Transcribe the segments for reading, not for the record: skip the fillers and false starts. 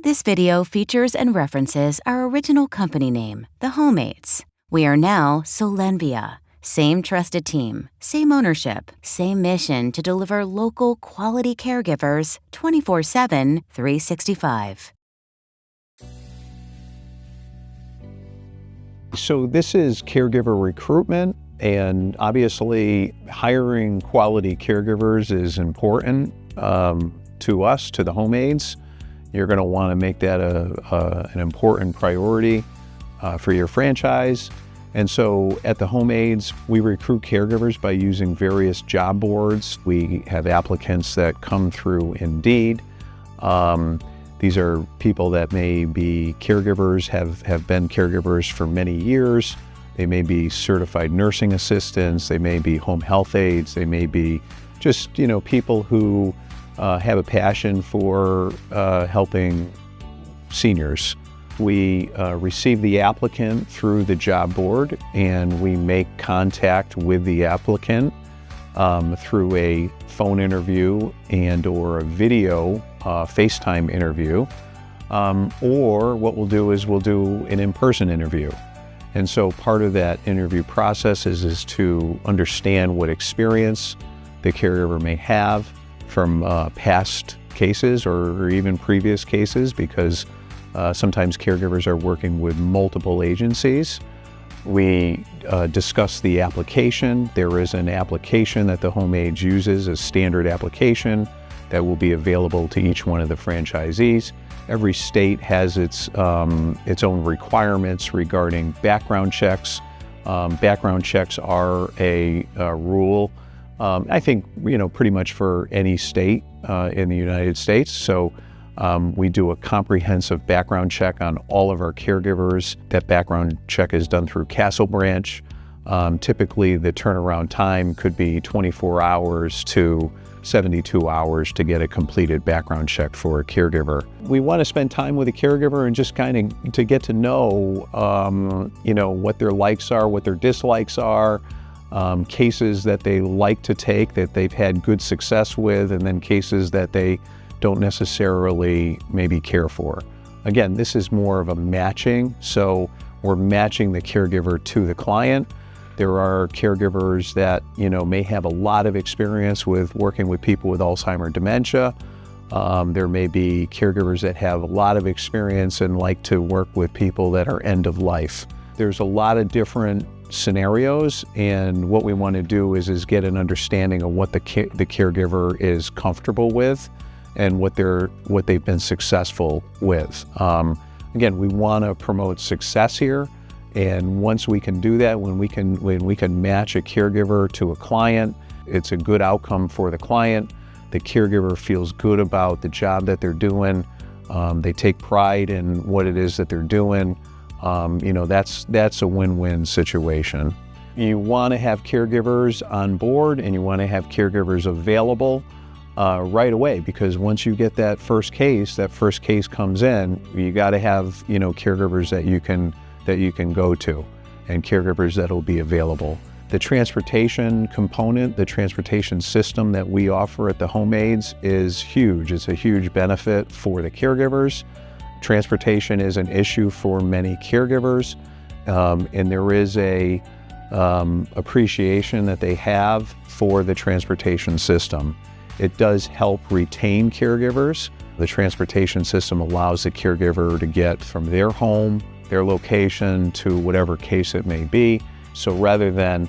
This video features and references our original company name, The Homemates. We are now SOLENVIA. Same trusted team, same ownership, same mission to deliver local quality caregivers 24/7, 365. So this is Caregiver Recruitment, and obviously hiring quality caregivers is important to us, to the Homemates. You're going to want to make that an important priority for your franchise. And so at the Homemates, we recruit caregivers by using various job boards. We have applicants that come through Indeed. These are people that may be caregivers, have been caregivers for many years. They may be certified nursing assistants. They may be home health aides. They may be just, people who have a passion for helping seniors. We receive the applicant through the job board, and we make contact with the applicant through a phone interview and or a video FaceTime interview, or what we'll do is we'll do an in-person interview. And so part of that interview process is to understand what experience the caregiver may have from past cases or even previous cases, because sometimes caregivers are working with multiple agencies. We discuss the application. There is an application that the Homemates uses, a standard application that will be available to each one of the franchisees. Every state has its own requirements regarding background checks. Background checks are a rule, I think, pretty much for any state in the United States. So we do a comprehensive background check on all of our caregivers. That background check is done through Castle Branch. Typically, the turnaround time could be 24 hours to 72 hours to get a completed background check for a caregiver. We want to spend time with a caregiver and just kind of to get to know, what their likes are, what their dislikes are, cases that they like to take that they've had good success with, and then cases that they don't necessarily maybe care for. Again, this is more of a matching, so we're matching the caregiver to the client. There are caregivers that, may have a lot of experience with working with people with Alzheimer's dementia. There may be caregivers that have a lot of experience and like to work with people that are end of life. There's a lot of different scenarios, and what we want to do is get an understanding of what the caregiver is comfortable with and what they've been successful with. Again, we want to promote success here. And once we can do that, when we can match a caregiver to a client, it's a good outcome for the client. The caregiver feels good about the job that they're doing. They take pride in what it is that they're doing. That's a win-win situation. You want to have caregivers on board, and you want to have caregivers available right away, because once you get that first case comes in, you got to have caregivers that you can go to, and caregivers that will be available. The transportation component, the transportation system that we offer at the Homemates is huge. It's a huge benefit for the caregivers. Transportation is an issue for many caregivers, and there is a appreciation that they have for the transportation system. It does help retain caregivers. The transportation system allows the caregiver to get from their home, their location, to whatever case it may be. So rather than,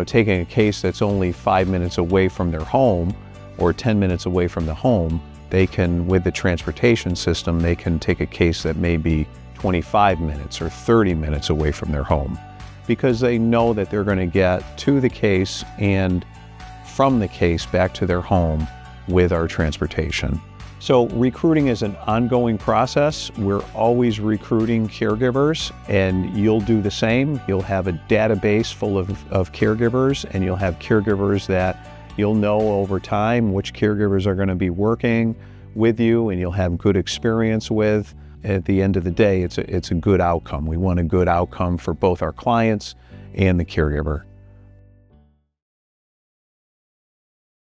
taking a case that's only 5 minutes away from their home or 10 minutes away from the home, they can, with the transportation system, they can take a case that may be 25 minutes or 30 minutes away from their home, because they know that they're going to get to the case and from the case back to their home with our transportation. So recruiting is an ongoing process. We're always recruiting caregivers, and you'll do the same. You'll have a database full of caregivers, and you'll have caregivers that you'll know over time which caregivers are going to be working with you and you'll have good experience with. At the end of the day, it's a good outcome. We want a good outcome for both our clients and the caregiver.